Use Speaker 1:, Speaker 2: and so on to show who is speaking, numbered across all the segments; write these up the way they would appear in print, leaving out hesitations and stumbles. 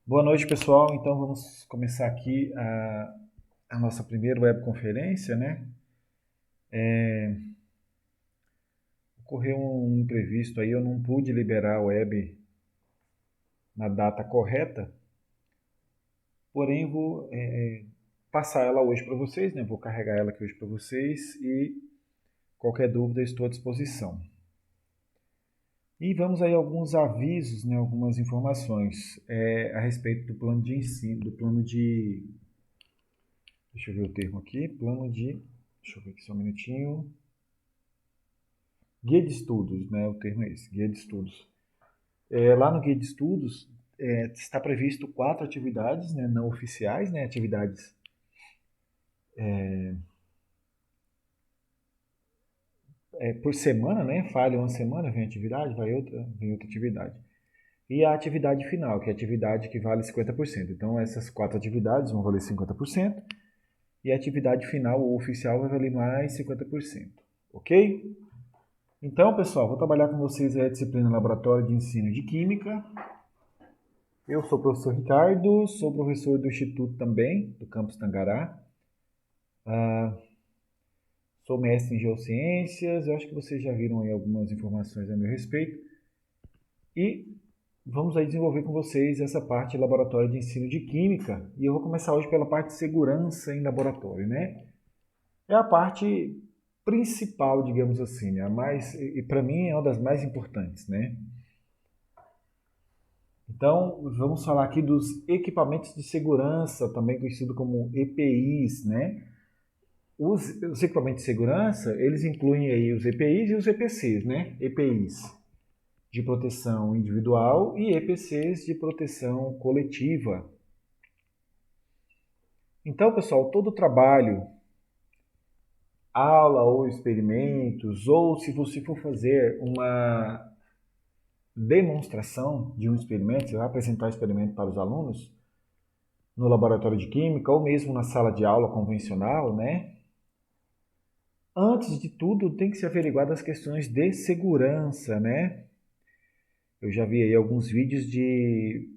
Speaker 1: Boa noite, pessoal. Então vamos começar aqui a nossa primeira webconferência, né? Ocorreu um imprevisto aí, eu não pude liberar a web na data correta, porém vou passar ela hoje para vocês, né? Vou carregar ela aqui hoje para vocês e qualquer dúvida estou à disposição. E vamos aí a alguns avisos, né? Algumas informações a respeito do plano de ensino, do plano de... Deixa eu ver o termo aqui, plano de... Deixa eu ver aqui só um minutinho. Guia de estudos, né? O termo é esse, guia de estudos. Lá no guia de estudos está previsto 4 atividades, né, não oficiais, né? Atividades por semana, né? Falha uma semana, vem atividade, vem outra atividade. E a atividade final, que é a atividade que vale 50%. Então essas 4 atividades vão valer 50% e a atividade final ou oficial vai valer mais 50%. Ok? Então, pessoal, vou trabalhar com vocês a disciplina Laboratório de Ensino de Química. Eu sou o professor Ricardo, sou professor do Instituto também, do campus Tangará. Sou mestre em Geociências, eu acho que vocês já viram aí algumas informações a meu respeito. E vamos aí desenvolver com vocês essa parte de laboratório de ensino de Química. E eu vou começar hoje pela parte de segurança em laboratório, né? É a parte principal, digamos assim, né? E para mim é uma das mais importantes, né? Então, vamos falar aqui dos equipamentos de segurança, também conhecido como EPIs, né? Os equipamentos de segurança, eles incluem aí os EPIs e os EPCs, né? EPIs de proteção individual e EPCs de proteção coletiva. Então, pessoal, todo trabalho, aula ou experimentos, ou se você for fazer uma demonstração de um experimento, você vai apresentar o experimento para os alunos no laboratório de química ou mesmo na sala de aula convencional, né? Antes de tudo, tem que se averiguar das questões de segurança, né? Eu já vi aí alguns vídeos de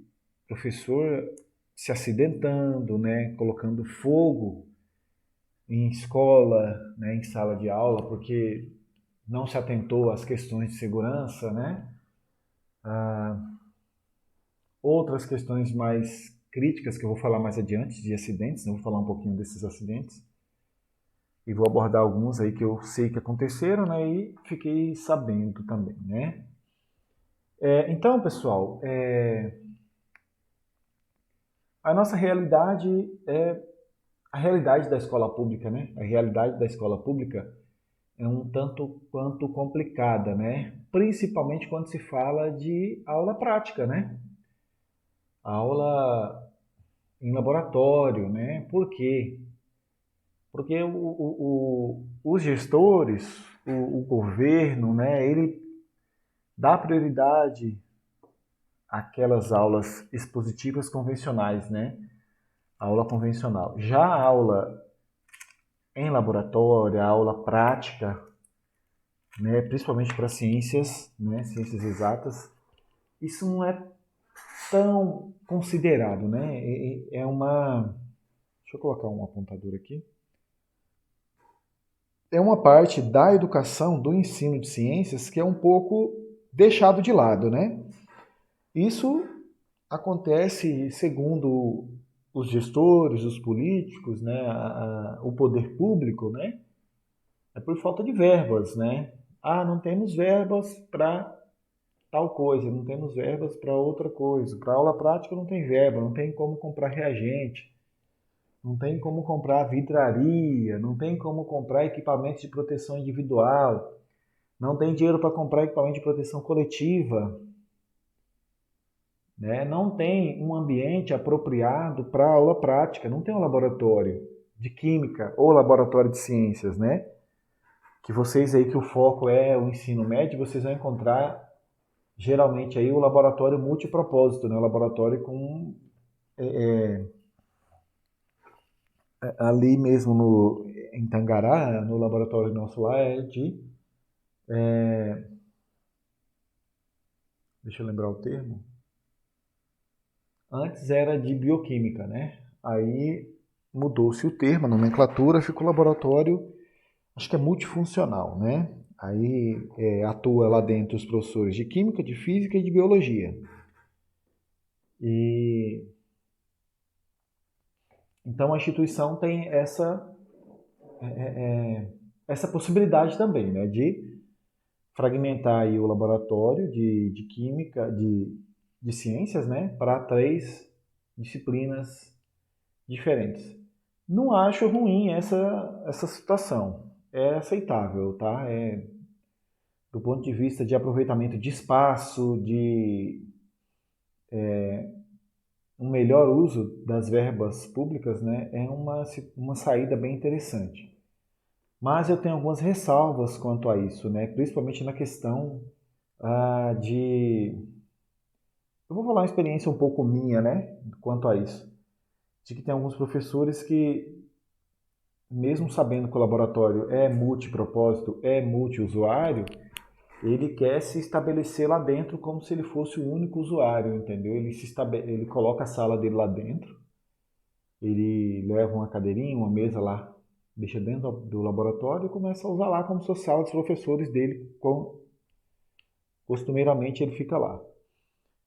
Speaker 1: professor se acidentando, né? Colocando fogo em escola, né? Em sala de aula, porque não se atentou às questões de segurança, né? Outras questões mais críticas que eu vou falar mais adiante, de acidentes, né? Eu vou falar um pouquinho desses acidentes. E vou abordar alguns aí que eu sei que aconteceram, né? E fiquei sabendo também, né? Então, pessoal, a nossa realidade é a realidade da escola pública, né? A realidade da escola pública é um tanto quanto complicada, né? Principalmente quando se fala de aula prática, né? Aula em laboratório, né? Por quê? Porque os gestores, o governo, né? Ele dá prioridade àquelas aulas expositivas convencionais, né? A aula convencional. Já a aula em laboratório, a aula prática, né, principalmente para ciências, né, ciências exatas, isso não é tão considerado, né? É uma, deixa eu colocar um apontador aqui. É uma parte da educação, do ensino de ciências que é um pouco deixado de lado, né? Isso acontece segundo os gestores, os políticos, né, o poder público, né? É por falta de verbas, né? Ah, não temos verbas para tal coisa, não temos verbas para outra coisa. Para aula prática não tem verba, não tem como comprar reagente, não tem como comprar vidraria, não tem como comprar equipamentos de proteção individual, não tem dinheiro para comprar equipamento de proteção coletiva, né? Não tem um ambiente apropriado para aula prática, não tem um laboratório de química ou laboratório de ciências, né? Que vocês aí que o foco é o ensino médio, vocês vão encontrar geralmente aí o laboratório multipropósito, né? O laboratório com ali mesmo em Tangará, no laboratório nosso lá deixa eu lembrar o termo, Antes era de bioquímica, né? Aí mudou-se o termo, a nomenclatura, ficou laboratório, acho que é multifuncional, né? Aí atua lá dentro os professores de química, de física e de biologia. E então a instituição tem essa possibilidade também, né, de fragmentar aí o laboratório de química, de ciências, né, para 3 disciplinas diferentes. Não acho ruim essa situação. É aceitável, tá? Do ponto de vista de aproveitamento de espaço, de um melhor uso das verbas públicas, né? É uma saída bem interessante. Mas eu tenho algumas ressalvas quanto a isso, né? Principalmente na questão de... Eu vou falar uma experiência um pouco minha, né? Quanto a isso. De que tem alguns professores que, mesmo sabendo que o laboratório é multipropósito, é multiusuário, ele quer se estabelecer lá dentro como se ele fosse o único usuário, entendeu? Ele coloca a sala dele lá dentro, ele leva uma cadeirinha, uma mesa lá, deixa dentro do laboratório e começa a usar lá como se fosse a sala dos professores dele, costumeiramente ele fica lá.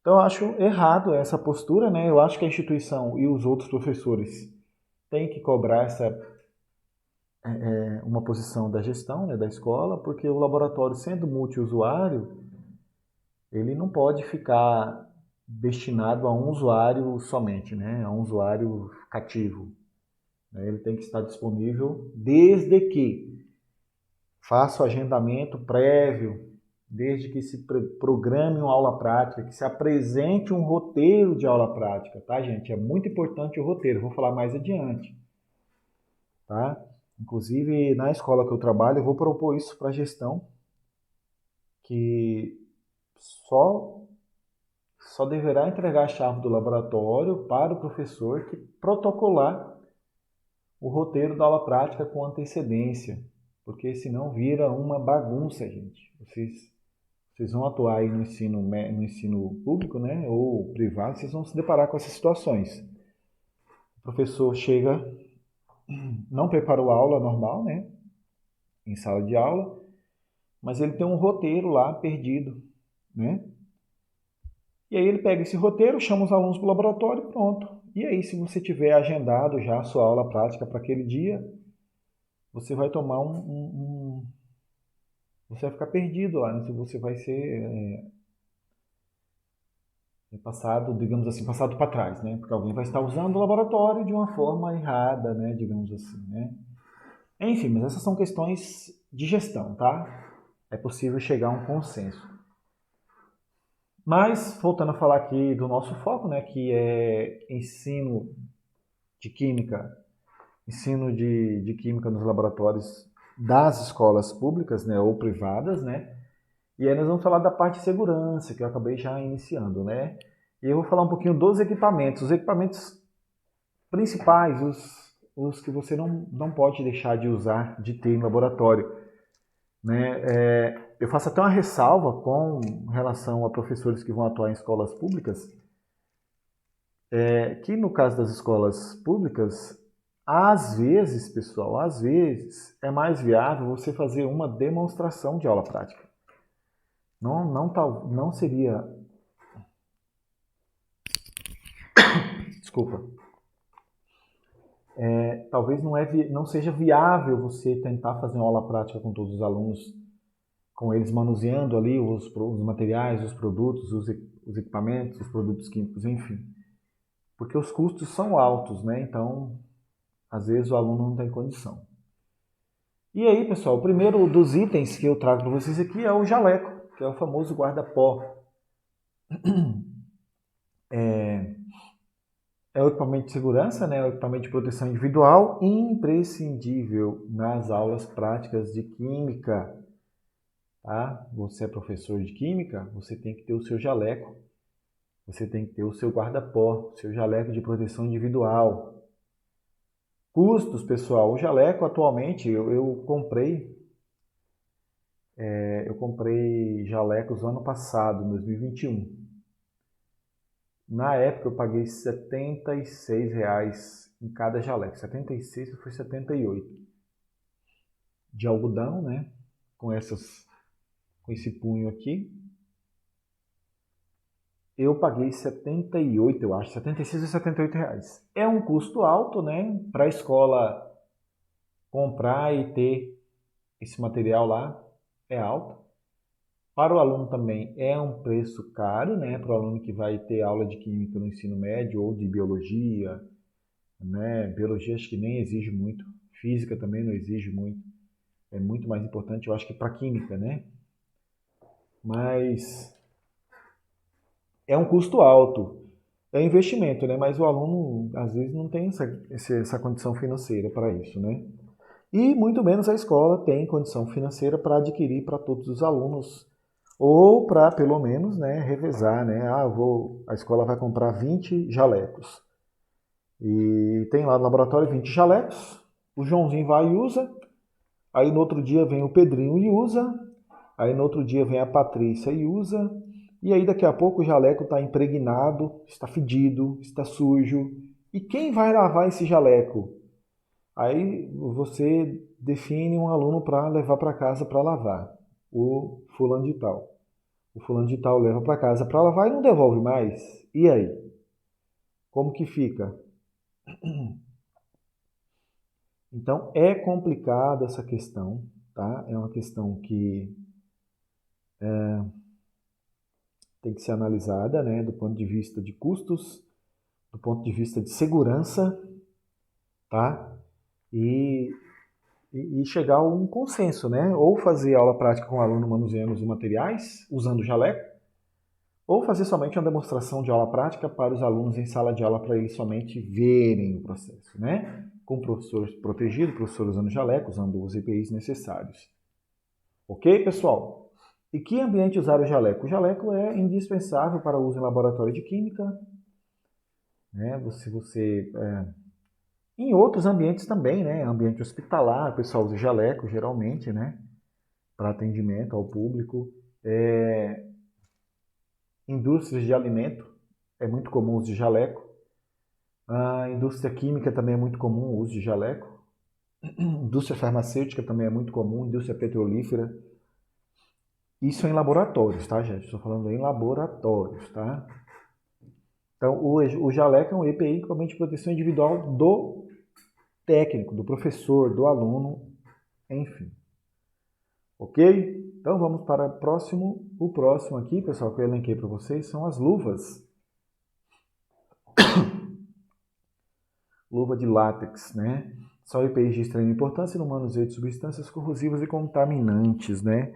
Speaker 1: Então eu acho errado essa postura, né? Eu acho que a instituição e os outros professores têm que cobrar uma posição da gestão, né, da escola, porque o laboratório, sendo multiusuário, ele não pode ficar destinado a um usuário somente, né, a um usuário cativo. Ele tem que estar disponível desde que faça o agendamento prévio, desde que se programe uma aula prática, que se apresente um roteiro de aula prática, tá, gente? É muito importante o roteiro, vou falar mais adiante, tá? Inclusive, na escola que eu trabalho, eu vou propor isso para a gestão, que só, só deverá entregar a chave do laboratório para o professor que protocolar o roteiro da aula prática com antecedência, porque senão vira uma bagunça, gente. Vocês vão atuar aí no ensino público, né, ou privado, vocês vão se deparar com essas situações. O professor chega, não preparou a aula normal, né, em sala de aula, mas ele tem um roteiro lá perdido, né? E aí ele pega esse roteiro, chama os alunos para o laboratório e pronto. E aí, se você tiver agendado já a sua aula prática para aquele dia, você vai tomar você vai ficar perdido lá, né? Você vai ser passado, digamos assim, passado para trás, né? Porque alguém vai estar usando o laboratório de uma forma errada, né? Digamos assim, né? Enfim, mas essas são questões de gestão, tá? É possível chegar a um consenso. Mas, voltando a falar aqui do nosso foco, né? Que é ensino de química, ensino de química nos laboratórios das escolas públicas, né? Ou privadas, né? E aí nós vamos falar da parte de segurança, que eu acabei já iniciando, né? E eu vou falar um pouquinho dos equipamentos. Os equipamentos principais, os que você não pode deixar de usar, de ter em laboratório, né? Eu faço até uma ressalva com relação a professores que vão atuar em escolas públicas, que no caso das escolas públicas, às vezes, pessoal, às vezes é mais viável você fazer uma demonstração de aula prática. Não seria, desculpa, talvez não seja viável você tentar fazer uma aula prática com todos os alunos, com eles manuseando ali os materiais, os produtos, os equipamentos, os produtos químicos, enfim. Porque os custos são altos, né? Então, às vezes o aluno não tem condição. E aí, pessoal, o primeiro dos itens que eu trago para vocês aqui é o jaleco, que é o famoso guarda-pó. É o equipamento de segurança, né? É o equipamento de proteção individual imprescindível nas aulas práticas de química. Tá? Você é professor de química, você tem que ter o seu jaleco, você tem que ter o seu guarda-pó, o seu jaleco de proteção individual. Custos, pessoal, o jaleco atualmente eu comprei jalecos no ano passado, em 2021. Na época eu paguei R$ 76 em cada jaleco. 76 foi 78. De algodão, né? Com com esse punho aqui. Eu paguei 78, eu acho, 76 ou R$ 78. É um custo alto, né? Para a escola comprar e ter esse material lá é alto. Para o aluno também é um preço caro, né? Para o aluno que vai ter aula de química no ensino médio ou de biologia, né? Biologia acho que nem exige muito, física também não exige muito. É muito mais importante, eu acho que para química, né? Mas é um custo alto. É investimento, né? Mas o aluno às vezes não tem essa condição financeira para isso, né? E muito menos a escola tem condição financeira para adquirir para todos os alunos, ou para pelo menos, né, revezar, né? A escola vai comprar 20 jalecos. E tem lá no laboratório 20 jalecos, o Joãozinho vai e usa, aí no outro dia vem o Pedrinho e usa, aí no outro dia vem a Patrícia e usa, e aí daqui a pouco o jaleco está impregnado, está fedido, está sujo. E quem vai lavar esse jaleco? Aí você define um aluno para levar para casa para lavar, o fulano de tal. O fulano de tal leva para casa para lavar e não devolve mais. E aí? Como que fica? Então é complicada essa questão, tá? É uma questão que tem que ser analisada, né, do ponto de vista de custos, do ponto de vista de segurança, tá? E, e chegar a um consenso, né? Ou fazer aula prática com o aluno manuseando os materiais, usando o jaleco, ou fazer somente uma demonstração de aula prática para os alunos em sala de aula para eles somente verem o processo, né? Com o professor protegido, o professor usando jaleco, usando os EPIs necessários. Ok, pessoal? E que ambiente usar o jaleco? O jaleco é indispensável para o uso em laboratório de química, né? Em outros ambientes também, né? Ambiente hospitalar, o pessoal usa jaleco geralmente, né? Para atendimento ao público. Indústrias de alimento, é muito comum o uso de jaleco. A indústria química também é muito comum o uso de jaleco. Indústria farmacêutica também é muito comum, indústria petrolífera. Isso é em laboratórios, tá, gente? Estou falando em laboratórios, tá? Então, o jaleco é um EPI, equipamento de proteção individual do técnico, do professor, do aluno, enfim. Ok? Então, vamos para o próximo. O próximo aqui, pessoal, que eu elenquei para vocês, são as luvas. Luva de látex, né? São EPIs de extrema importância no manuseio de substâncias corrosivas e contaminantes, né?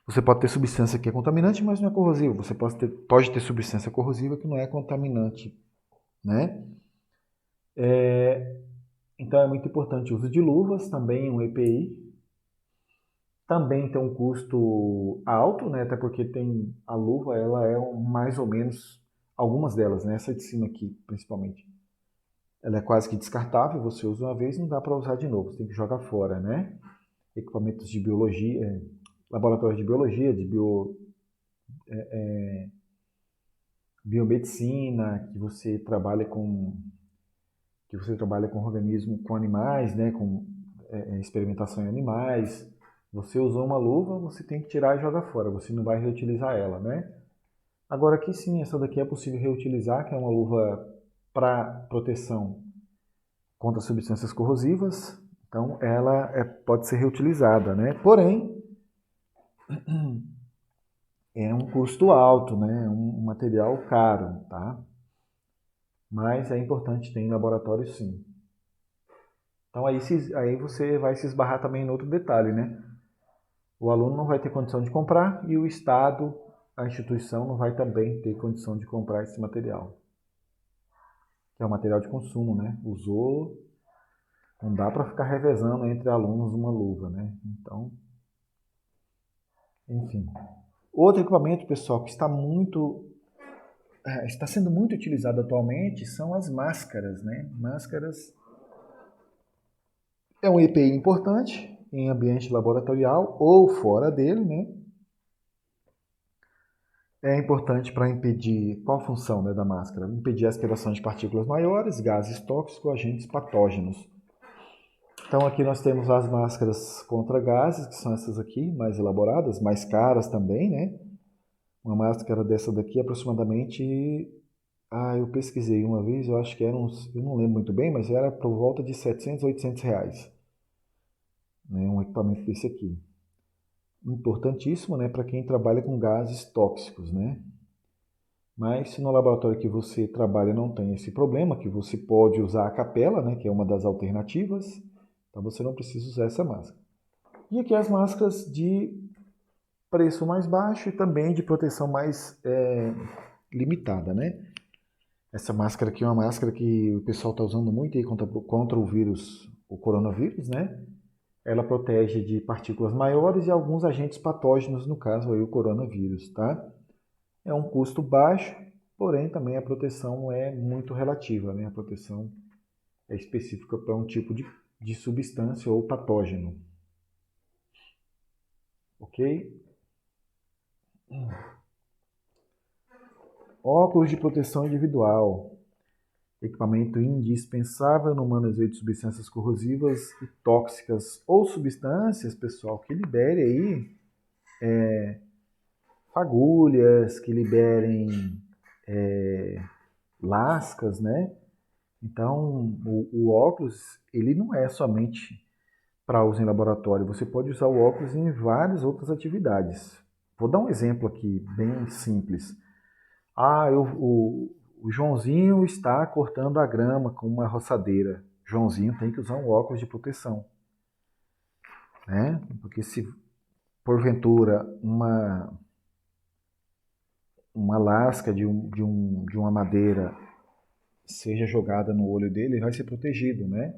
Speaker 1: Você pode ter substância que é contaminante, mas não é corrosiva. Você pode ter substância corrosiva que não é contaminante, né? Então é muito importante o uso de luvas, também um EPI. Também tem um custo alto, né? Até porque tem a luva, ela é mais ou menos, algumas delas, né? Essa de cima aqui, principalmente. Ela é quase que descartável, você usa uma vez e não dá para usar de novo, você tem que jogar fora, né? Equipamentos de biologia, laboratórios de biologia, biomedicina, que você trabalha com organismo, com animais, né? Com experimentação em animais. Você usou uma luva, você tem que tirar e jogar fora, você não vai reutilizar ela, né? Agora aqui sim, essa daqui é possível reutilizar, que é uma luva para proteção contra substâncias corrosivas, então ela pode ser reutilizada, né? Porém, é um custo alto, né? É um material caro, tá? Mas é importante ter em laboratório sim. Então aí você vai se esbarrar também em outro detalhe, né? O aluno não vai ter condição de comprar e o Estado, a instituição, não vai também ter condição de comprar esse material. Que é um material de consumo, né? Usou, não dá para ficar revezando entre alunos uma luva, né? Então, enfim. Outro equipamento, pessoal, que está sendo muito utilizado atualmente são as máscaras, né? Máscaras é um EPI importante em ambiente laboratorial ou fora dele, né? é importante para impedir, qual a função, né, da máscara? Impedir a aspiração de partículas maiores, gases tóxicos, agentes patógenos. Então aqui nós temos as máscaras contra gases, que são essas aqui, mais elaboradas, mais caras também, né? Uma máscara dessa daqui aproximadamente, eu pesquisei uma vez, eu acho que era uns, eu não lembro muito bem, mas era por volta de 700, 800 reais, né? Um equipamento desse aqui. Importantíssimo, né, para quem trabalha com gases tóxicos, né? Mas se no laboratório que você trabalha não tem esse problema, que você pode usar a capela, né, que é uma das alternativas, então você não precisa usar essa máscara. E aqui as máscaras de preço mais baixo e também de proteção mais limitada, né? Essa máscara aqui é uma máscara que o pessoal está usando muito aí contra o vírus, o coronavírus, né? Ela protege de partículas maiores e alguns agentes patógenos, no caso aí o coronavírus, tá? É um custo baixo, porém também a proteção é muito relativa, né? A proteção é específica para um tipo de substância ou patógeno, ok? Óculos de proteção individual. Equipamento indispensável no manuseio de substâncias corrosivas e tóxicas ou substâncias, pessoal, que libere aí fagulhas, que liberem lascas, né? Então, o óculos, ele não é somente para uso em laboratório. Você pode usar o óculos em várias outras atividades. Vou dar um exemplo aqui, bem simples. O Joãozinho está cortando a grama com uma roçadeira. Joãozinho tem que usar um óculos de proteção, né? Porque se porventura uma lasca de uma madeira seja jogada no olho dele, ele vai ser protegido, né?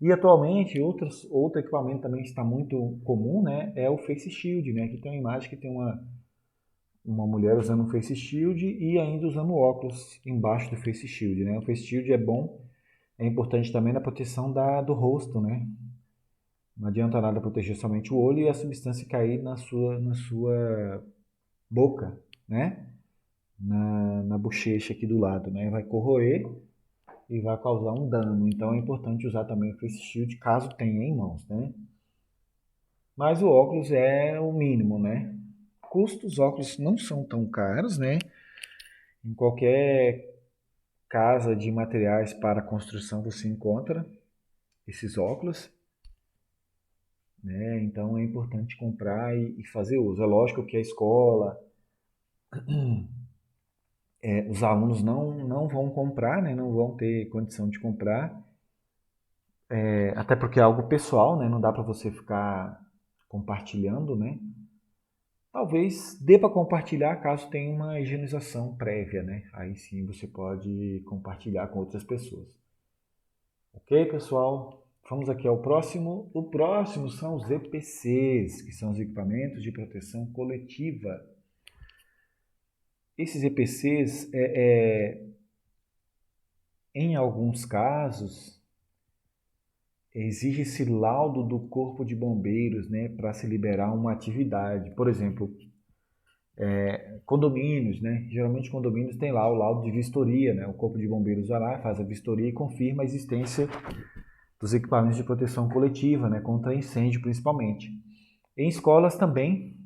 Speaker 1: E atualmente outro equipamento também está muito comum, né? É o Face Shield, né? Aqui tem uma imagem que tem uma mulher usando um Face Shield e ainda usando óculos embaixo do Face Shield, né? O Face Shield é bom, é importante também na proteção do rosto, né? Não adianta nada proteger somente o olho e a substância cair na sua boca, né? Na bochecha aqui do lado, né? Vai corroer e vai causar um dano. Então é importante usar também o Face Shield caso tenha em mãos, né? Mas o óculos é o mínimo, né? Custos, óculos não são tão caros, né? Em qualquer casa de materiais para construção você encontra esses óculos, né? Então é importante comprar e fazer uso. É lógico que a escola, os alunos não vão comprar, né? Não vão ter condição de comprar, até porque é algo pessoal, né? Não dá para você ficar compartilhando, né? Talvez dê para compartilhar caso tenha uma higienização prévia, né? Aí sim você pode compartilhar com outras pessoas. Ok, pessoal? Vamos aqui ao próximo. O próximo são os EPCs, que são os equipamentos de proteção coletiva. Esses EPCs, em alguns casos, exige-se laudo do Corpo de Bombeiros, né, para se liberar uma atividade. Por exemplo, condomínios, né? Geralmente condomínios tem lá o laudo de vistoria, né? O Corpo de Bombeiros vai lá, faz a vistoria e confirma a existência dos equipamentos de proteção coletiva, né? Contra incêndio principalmente. Em escolas também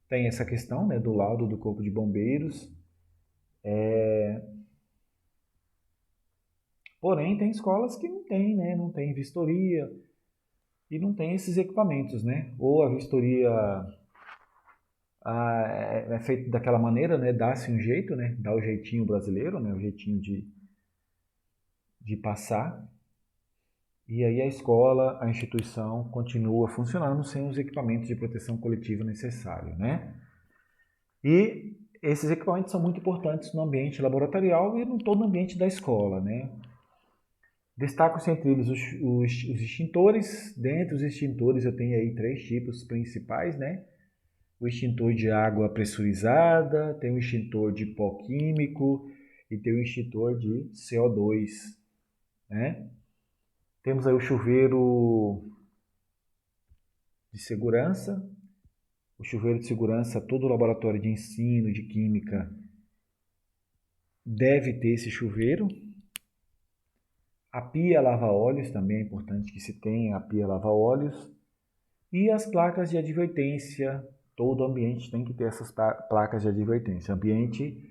Speaker 1: tem essa questão, né? Do laudo do Corpo de Bombeiros. Porém, tem escolas que não tem, né? Não tem vistoria e não tem esses equipamentos, né? Ou a vistoria é feita daquela maneira, né? Dá-se um jeito, né? Dá o jeitinho brasileiro, né? O jeitinho de passar. E aí a escola, a instituição continua funcionando sem os equipamentos de proteção coletiva necessários, né? E esses equipamentos são muito importantes no ambiente laboratorial e no todo o ambiente da escola, né? Destacam-se entre eles os extintores. Dentre os extintores eu tenho aí três tipos principais, né? O extintor de água pressurizada, tem o extintor de pó químico e tem o extintor de CO2, né? Temos aí o chuveiro de segurança, O chuveiro de segurança, todo laboratório de ensino, de química, deve ter esse chuveiro. A pia lava-óleos também é importante que se tenha a pia lava-óleos. E as placas de advertência, todo ambiente tem que ter essas placas de advertência. Ambiente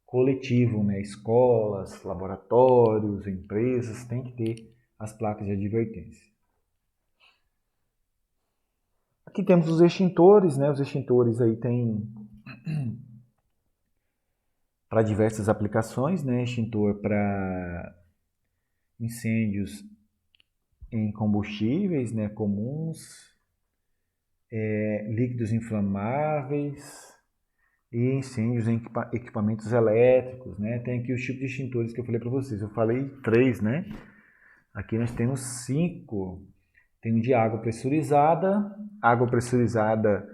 Speaker 1: coletivo, né? Escolas, laboratórios, empresas, tem que ter as placas de advertência. Aqui temos os extintores, né? Os extintores aí tem para diversas aplicações, né? Extintor para incêndios em combustíveis, né? Comuns, líquidos inflamáveis e incêndios em equipamentos elétricos, né? Tem aqui os tipos de extintores que eu falei para vocês. Eu falei 3, né? Aqui nós temos 5. Tem o de água pressurizada. Água pressurizada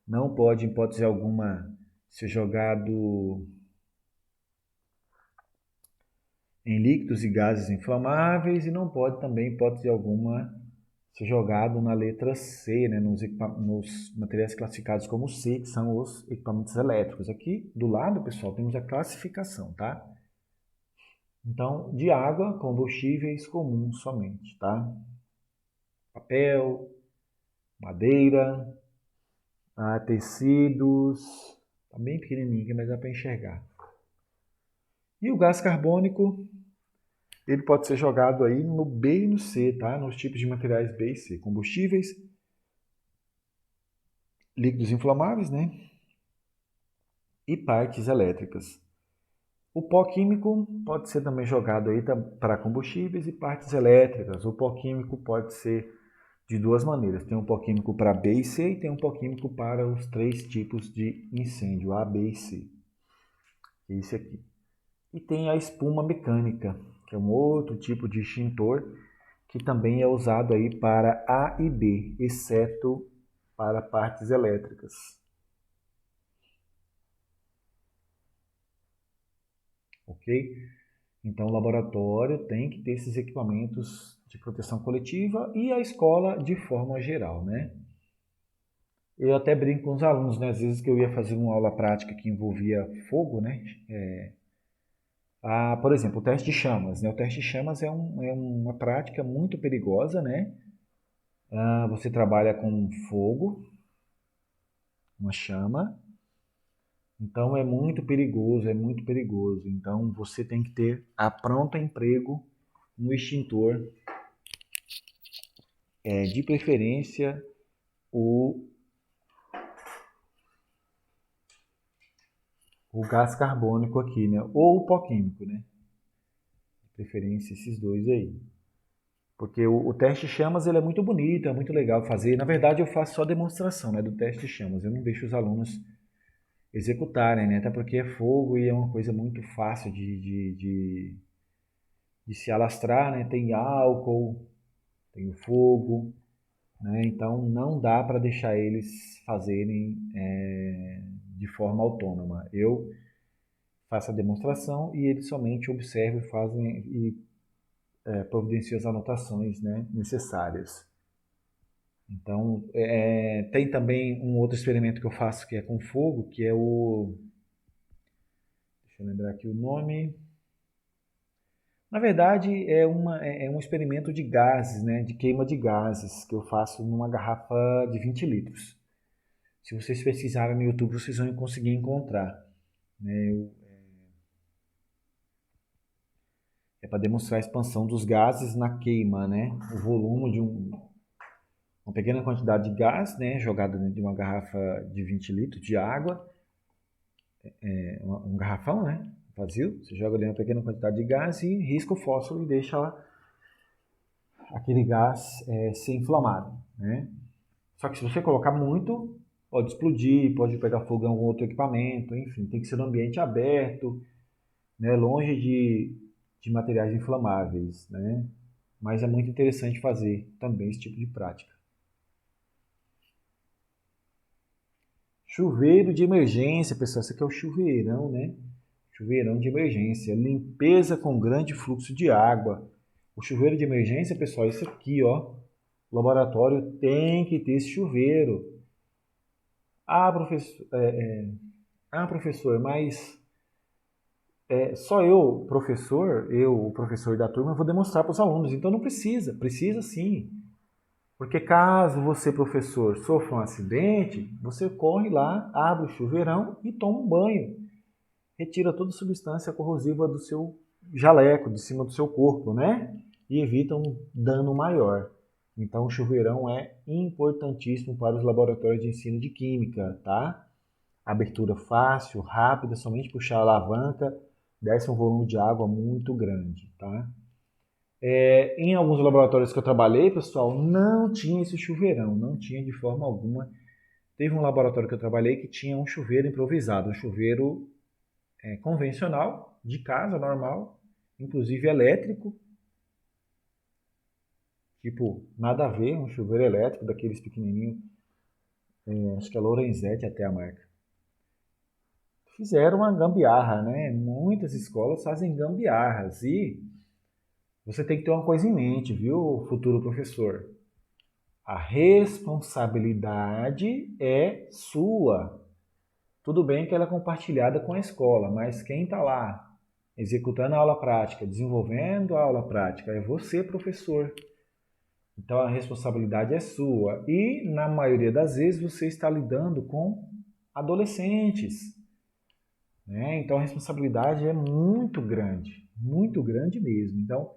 Speaker 1: não pode, em hipótese alguma, ser jogado em líquidos e gases inflamáveis e não pode também, em hipótese alguma, ser jogado na letra C, né, nos materiais classificados como C, que são os equipamentos elétricos. Aqui do lado, pessoal, temos a classificação, tá? Então, de água, combustíveis comuns somente, tá? Papel, madeira, tecidos, tá bem pequenininho aqui, mas dá para enxergar. E o gás carbônico, ele pode ser jogado aí no B e no C, tá? Nos tipos de materiais B e C. Combustíveis, líquidos inflamáveis, né? E partes elétricas. O pó químico pode ser também jogado aí para combustíveis e partes elétricas. O pó químico pode ser de duas maneiras. Tem um pó químico para B e C e tem um pó químico para os 3 tipos de incêndio, A, B e C. Esse aqui. E tem a espuma mecânica, que é um outro tipo de extintor que também é usado aí para A e B, exceto para partes elétricas. Ok? Então o laboratório tem que ter esses equipamentos de proteção coletiva e a escola de forma geral, né? Eu até brinco com os alunos, né? Às vezes que eu ia fazer uma aula prática que envolvia fogo, né? Por exemplo, o teste de chamas, né? O teste de chamas é uma prática muito perigosa, né? Você trabalha com fogo, uma chama, então é muito perigoso, é muito perigoso. Então você tem que ter a pronto emprego um extintor, de preferência o gás carbônico aqui, né? Ou o pó químico, né? De preferência esses dois aí. Porque o teste de chamas ele é muito bonito, é muito legal fazer. Na verdade eu faço só demonstração, né, do teste de chamas. Eu não deixo os alunos executarem, né? Até porque é fogo e é uma coisa muito fácil de se alastrar, né? Tem álcool, tem o fogo, né? Então não dá para deixar eles fazerem de forma autônoma. Eu faço a demonstração e eles somente observam e fazem providenciam as anotações, né, necessárias. Então tem também um outro experimento que eu faço que é com fogo, que é deixa eu lembrar aqui o nome. Na verdade, é um experimento de gases, né, de queima de gases, que eu faço numa garrafa de 20 litros. Se vocês pesquisarem no YouTube, vocês vão conseguir encontrar. Né? É para demonstrar a expansão dos gases na queima, né? O volume de uma pequena quantidade de gás, né, jogada dentro de uma garrafa de 20 litros de água, um garrafão, né, vazio, você joga ali uma pequena quantidade de gás e risca o fósforo e deixa aquele gás ser inflamado, né? Só que se você colocar muito, pode explodir, pode pegar fogo em algum outro equipamento, enfim, tem que ser no ambiente aberto, né, longe de materiais inflamáveis, né? Mas é muito interessante fazer também esse tipo de prática. Chuveiro de emergência, pessoal, esse aqui é o chuveirão, né? Chuveirão de emergência, limpeza com grande fluxo de água. O chuveiro de emergência, pessoal, esse aqui, ó. O laboratório tem que ter esse chuveiro. Ah, professor, professor, mas só eu, professor, o professor da turma, vou demonstrar para os alunos. Então não precisa, precisa sim. Porque caso você, professor, sofra um acidente, você corre lá, abre o chuveirão e toma um banho. Retira toda a substância corrosiva do seu jaleco, de cima do seu corpo, né? E evita um dano maior. Então o chuveirão é importantíssimo para os laboratórios de ensino de química, tá? Abertura fácil, rápida, somente puxar a alavanca, desce um volume de água muito grande, tá? Em alguns laboratórios que eu trabalhei, pessoal, não tinha esse chuveirão, não tinha de forma alguma. Teve um laboratório que eu trabalhei que tinha um chuveiro improvisado, um chuveiro convencional, de casa, normal, inclusive elétrico, tipo, nada a ver, um chuveiro elétrico daqueles pequenininhos, acho que é Lorenzetti até a marca. Fizeram uma gambiarra, né? Muitas escolas fazem gambiarras e você tem que ter uma coisa em mente, viu, futuro professor? A responsabilidade é sua. Tudo bem que ela é compartilhada com a escola, mas quem está lá executando a aula prática, desenvolvendo a aula prática, é você, professor. Então a responsabilidade é sua. E na maioria das vezes você está lidando com adolescentes, né? Então a responsabilidade é muito grande mesmo. Então,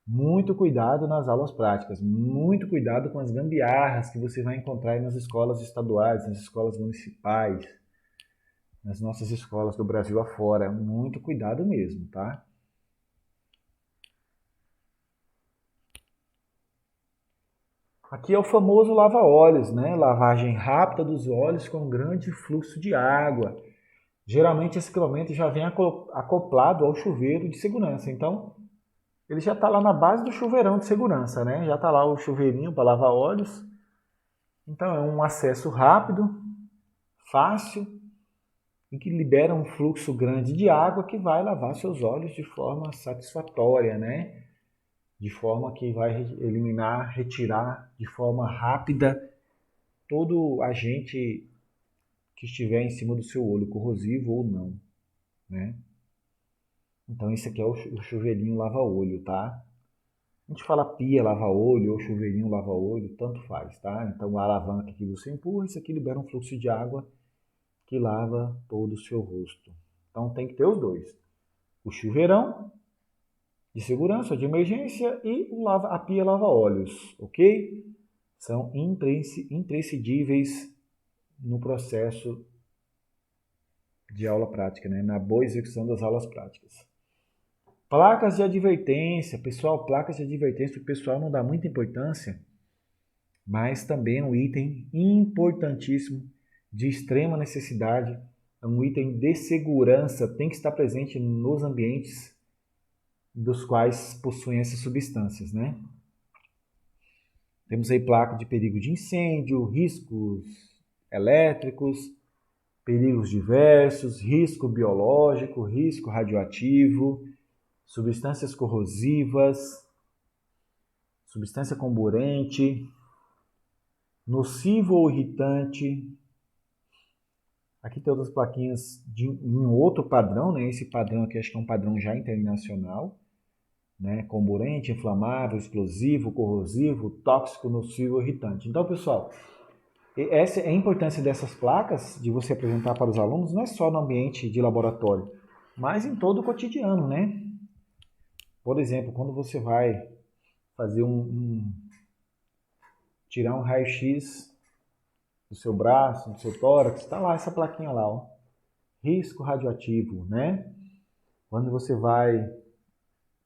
Speaker 1: muito cuidado nas aulas práticas, muito cuidado com as gambiarras que você vai encontrar aí nas escolas estaduais, nas escolas municipais, nas nossas escolas do Brasil afora. Muito cuidado mesmo, tá? Aqui é o famoso lava-olhos, né? Lavagem rápida dos olhos com grande fluxo de água. Geralmente esse equipamento já vem acoplado ao chuveiro de segurança. Então, ele já está lá na base do chuveirão de segurança, né? Já está lá o chuveirinho para lavar olhos. Então, é um acesso rápido, fácil e que libera um fluxo grande de água que vai lavar seus olhos de forma satisfatória, né? De forma que vai eliminar, retirar de forma rápida todo agente que estiver em cima do seu olho, corrosivo ou não, né? Então esse aqui é o chuveirinho lava-olho, tá? A gente fala pia lava-olho ou chuveirinho lava-olho, tanto faz, tá? Então a alavanca que você empurra, isso aqui libera um fluxo de água que lava todo o seu rosto. Então tem que ter os dois. O chuveirão de segurança, de emergência e a pia lava-olhos, ok? São imprescindíveis no processo de aula prática, né? Na boa execução das aulas práticas. Placas de advertência, pessoal, placas de advertência, o pessoal não dá muita importância, mas também é um item importantíssimo, de extrema necessidade, é um item de segurança, tem que estar presente nos ambientes dos quais possuem essas substâncias, né? Temos aí placa de perigo de incêndio, riscos elétricos, perigos diversos, risco biológico, risco radioativo, substâncias corrosivas, substância comburente, nocivo ou irritante. Aqui tem outras plaquinhas em outro padrão, né? Esse padrão aqui acho que é um padrão já internacional, né? Comburente, inflamável, explosivo, corrosivo, tóxico, nocivo, irritante. Então, pessoal, essa é a importância dessas placas de você apresentar para os alunos, não é só no ambiente de laboratório, mas em todo o cotidiano, né? Por exemplo, quando você vai fazer tirar um raio-x do seu braço, do seu tórax, está lá essa plaquinha lá, ó. Risco radioativo, né? Quando você vai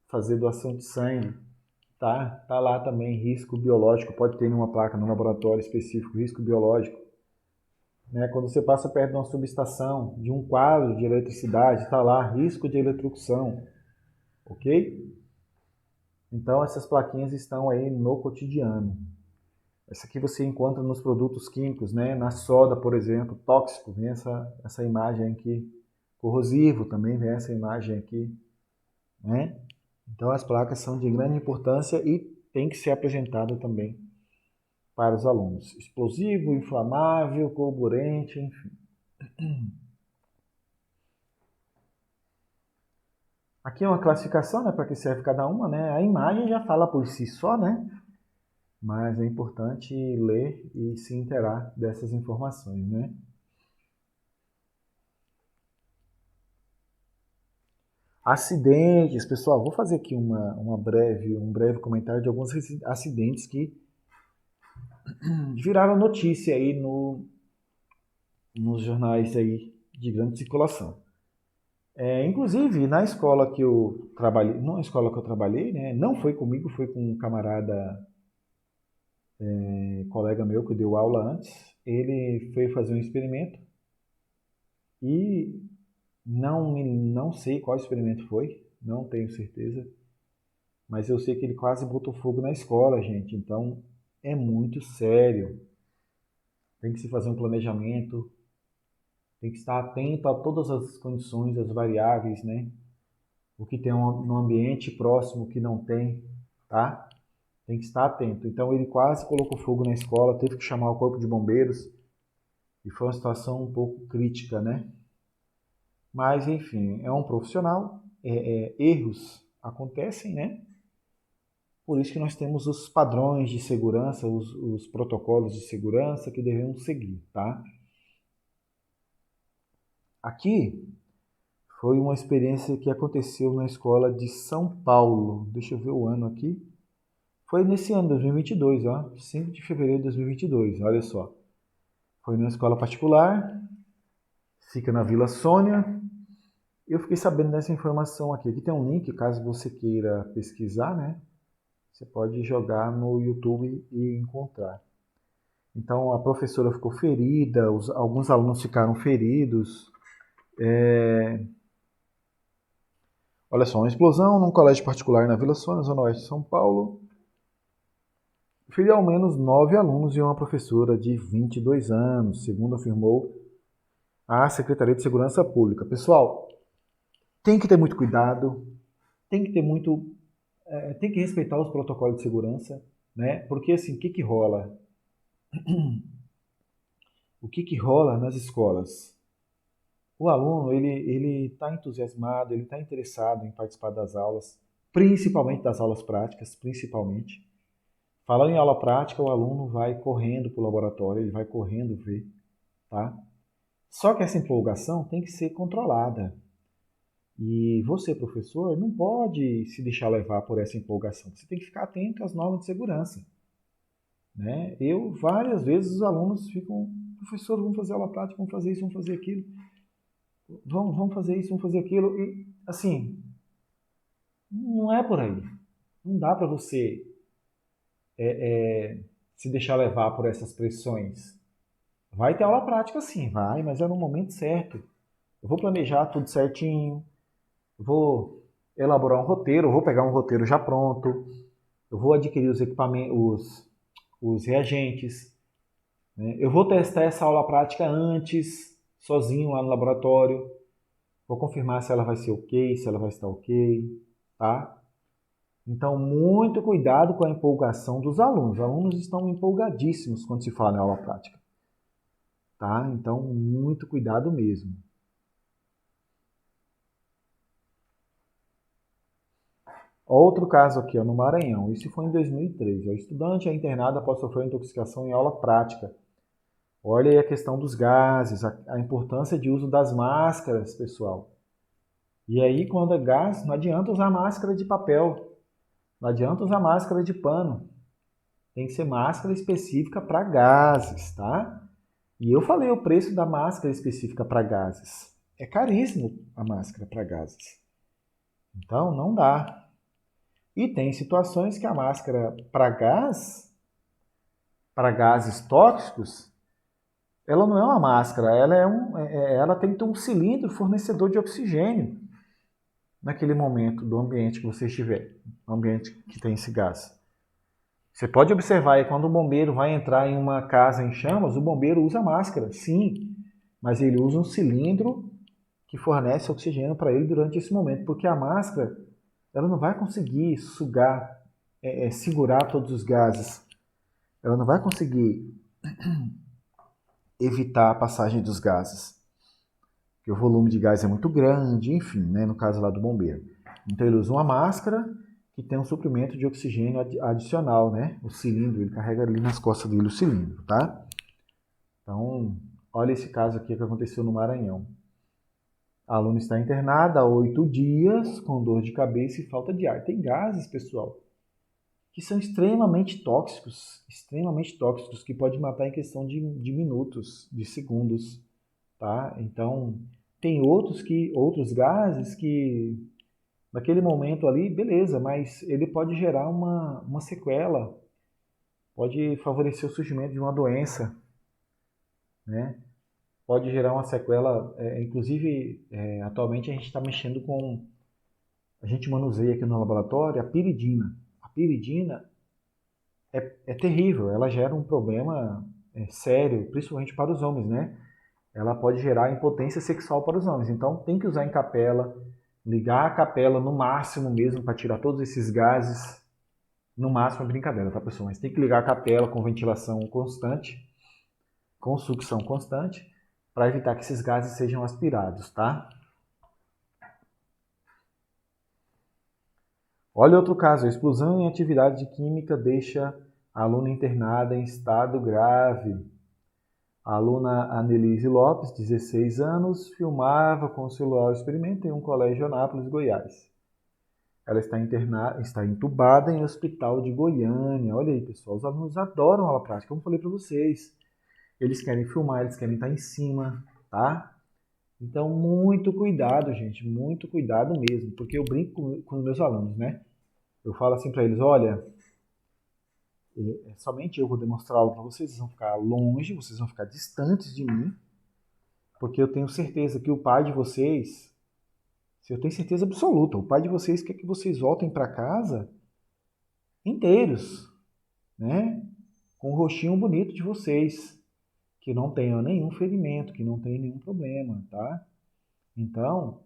Speaker 1: fazer doação de sangue, tá lá também risco biológico, pode ter uma placa no laboratório específico, risco biológico. Né? Quando você passa perto de uma subestação, de um quadro de eletricidade, está lá risco de eletrocução, ok? Então essas plaquinhas estão aí no cotidiano. Essa aqui você encontra nos produtos químicos, né? Na soda, por exemplo, tóxico, vem essa imagem aqui. Corrosivo também vem essa imagem aqui, né? Então as placas são de grande importância e tem que ser apresentada também para os alunos. Explosivo, inflamável, carburante, enfim. Aqui é uma classificação, né, para que serve cada uma, né? A imagem já fala por si só, né? Mas é importante ler e se inteirar dessas informações, né? Acidentes, pessoal, vou fazer aqui um breve comentário de alguns acidentes que viraram notícia aí nos jornais aí de grande circulação. Inclusive, na escola que eu trabalhei, não a escola que eu trabalhei, né? Não foi comigo, foi com um camarada, colega meu que deu aula antes. Ele foi fazer um experimento e não sei qual experimento foi, não tenho certeza, mas eu sei que ele quase botou fogo na escola, gente. Então é muito sério. Tem que se fazer um planejamento, tem que estar atento a todas as condições, as variáveis, né? O que tem no ambiente próximo, o que não tem, tá? Tem que estar atento. Então ele quase colocou fogo na escola, teve que chamar o corpo de bombeiros e foi uma situação um pouco crítica, né? Mas enfim, é um profissional, erros acontecem, né? Por isso que nós temos os padrões de segurança, os protocolos de segurança que devemos seguir, tá? Aqui foi uma experiência que aconteceu na escola de São Paulo. Deixa eu ver o ano aqui. Foi nesse ano, 2022, ó, 5 de fevereiro de 2022, olha só. Foi numa escola particular, fica na Vila Sônia. Eu fiquei sabendo dessa informação aqui. Aqui tem um link, caso você queira pesquisar, né? Você pode jogar no YouTube e encontrar. Então, a professora ficou ferida, alguns alunos ficaram feridos. Olha só, uma explosão num colégio particular na Vila Sônia, Zona Oeste de São Paulo. Feriu ao menos 9 alunos e uma professora de 22 anos, segundo afirmou a Secretaria de Segurança Pública. Pessoal, tem que ter muito cuidado, tem que ter tem que respeitar os protocolos de segurança, né? Porque assim, o que rola? O que rola nas escolas? O aluno, ele está entusiasmado, ele está interessado em participar das aulas, principalmente das aulas práticas, principalmente. Falando em aula prática, o aluno vai correndo para o laboratório, ele vai correndo ver, tá? Só que essa empolgação tem que ser controlada. E você, professor, não pode se deixar levar por essa empolgação. Você tem que ficar atento às normas de segurança, né? Várias vezes, os alunos ficam, professor, vamos fazer aula prática, vamos fazer isso, vamos fazer aquilo. Vamos fazer isso, vamos fazer aquilo. E, assim, não é por aí. Não dá para você se deixar levar por essas pressões. Vai ter aula prática sim, vai, mas é no momento certo. Eu vou planejar tudo certinho, vou elaborar um roteiro, vou pegar um roteiro já pronto, eu vou adquirir os equipamentos, os reagentes, né? Eu vou testar essa aula prática antes, sozinho lá no laboratório, vou confirmar se ela vai ser ok, se ela vai estar ok, tá? Então, muito cuidado com a empolgação dos alunos. Os alunos estão empolgadíssimos quando se fala em aula prática, tá? Então, muito cuidado mesmo. Outro caso aqui, ó, no Maranhão. Isso foi em 2013. O estudante é internado após sofrer intoxicação em aula prática. Olha aí a questão dos gases, a importância de uso das máscaras, pessoal. E aí, quando é gás, não adianta usar máscara de papel, não adianta usar máscara de pano. Tem que ser máscara específica para gases, tá? E eu falei o preço da máscara específica para gases. É caríssimo a máscara para gases. Então, não dá. E tem situações que a máscara para gases tóxicos, ela não é uma máscara, ela tem que ter um cilindro fornecedor de oxigênio naquele momento do ambiente que você estiver, no ambiente que tem esse gás. Você pode observar aí, quando o bombeiro vai entrar em uma casa em chamas, o bombeiro usa máscara, sim, mas ele usa um cilindro que fornece oxigênio para ele durante esse momento, porque a máscara ela não vai conseguir sugar, segurar todos os gases. ela não vai conseguir evitar a passagem dos gases, porque o volume de gás é muito grande, enfim, né, no caso lá do bombeiro. Então ele usa uma máscara que tem um suprimento de oxigênio adicional, né? O cilindro, ele carrega ali nas costas dele o cilindro, tá? Então, olha esse caso aqui que aconteceu no Maranhão. A aluna está internada há 8 dias com dor de cabeça e falta de ar. Tem gases, pessoal, que são extremamente tóxicos, que pode matar em questão de minutos, de segundos, tá? Então, tem outros gases que, naquele momento ali, beleza, mas ele pode gerar uma sequela, pode favorecer o surgimento de uma doença, né? Pode gerar uma sequela, inclusive, atualmente a gente está mexendo com, a gente manuseia aqui no laboratório a piridina. A piridina é terrível, ela gera um problema sério, principalmente para os homens, né? Ela pode gerar impotência sexual para os homens. Então tem que usar em capela, ligar a capela no máximo mesmo para tirar todos esses gases. No máximo é brincadeira, tá, pessoal? Mas tem que ligar a capela com ventilação constante, com sucção constante, para evitar que esses gases sejam aspirados, tá? Olha outro caso, a explosão em atividade química deixa a aluna internada em estado grave. A aluna Anelise Lopes, 16 anos, filmava com o celular o experimento em um colégio em Anápolis, Goiás. Ela está entubada em hospital de Goiânia. Olha aí, pessoal, os alunos adoram aula prática, como eu falei para vocês. Eles querem filmar, eles querem estar em cima, tá? Então, muito cuidado, gente, muito cuidado mesmo, porque eu brinco com os meus alunos, né? Eu falo assim para eles, olha, somente eu vou demonstrar algo para vocês, vocês vão ficar longe, vocês vão ficar distantes de mim, porque eu tenho certeza que o pai de vocês, eu tenho certeza absoluta, o pai de vocês quer que vocês voltem para casa inteiros, né? Com o rostinho bonito de vocês, que não tenham nenhum ferimento, que não tenham nenhum problema, tá? Então,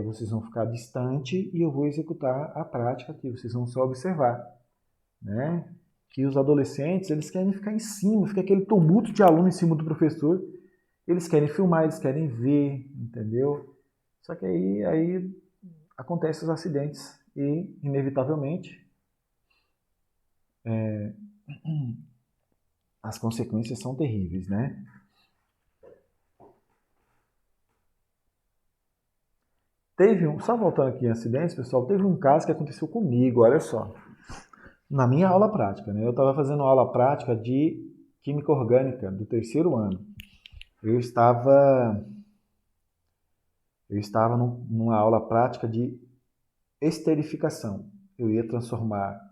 Speaker 1: vocês vão ficar distante e eu vou executar a prática aqui, vocês vão só observar, né? Que os adolescentes, eles querem ficar em cima, fica aquele tumulto de aluno em cima do professor, eles querem filmar, eles querem ver, entendeu? Só que aí acontecem os acidentes e, inevitavelmente, as consequências são terríveis, né? Só voltando aqui em acidentes, pessoal, teve um caso que aconteceu comigo, olha só. Na minha aula prática, né? Eu estava fazendo aula prática de Química Orgânica do terceiro ano. Eu estava, numa aula prática de esterificação. Eu ia transformar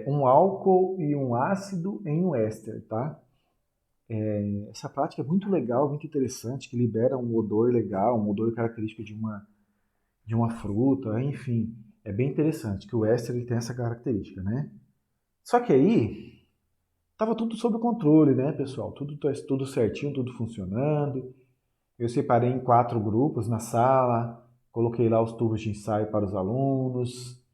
Speaker 1: um álcool e um ácido em um éster, tá? Essa prática é muito legal, muito interessante, que libera um odor legal, um odor característico de uma fruta, enfim. É bem interessante que o éster ele tem essa característica, né? Só que aí estava tudo sob controle, né, pessoal? Tudo certinho, tudo funcionando. Eu separei em 4 grupos na sala, coloquei lá os tubos de ensaio para os alunos,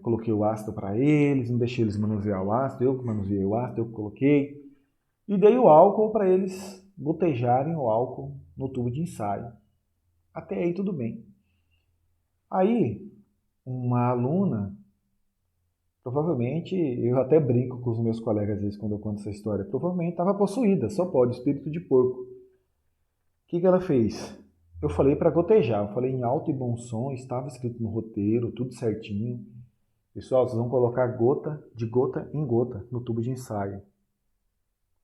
Speaker 1: coloquei o ácido para eles, não deixei eles manusear o ácido, eu que manuseei o ácido, eu que coloquei. E dei o álcool para eles gotejarem o álcool no tubo de ensaio. Até aí tudo bem. Aí, uma aluna, provavelmente, eu até brinco com os meus colegas às vezes quando eu conto essa história, provavelmente estava possuída, só pode, espírito de porco. O que ela fez? Eu falei para gotejar, eu falei em alto e bom som, estava escrito no roteiro, tudo certinho. Pessoal, vocês vão colocar gota de gota em gota no tubo de ensaio.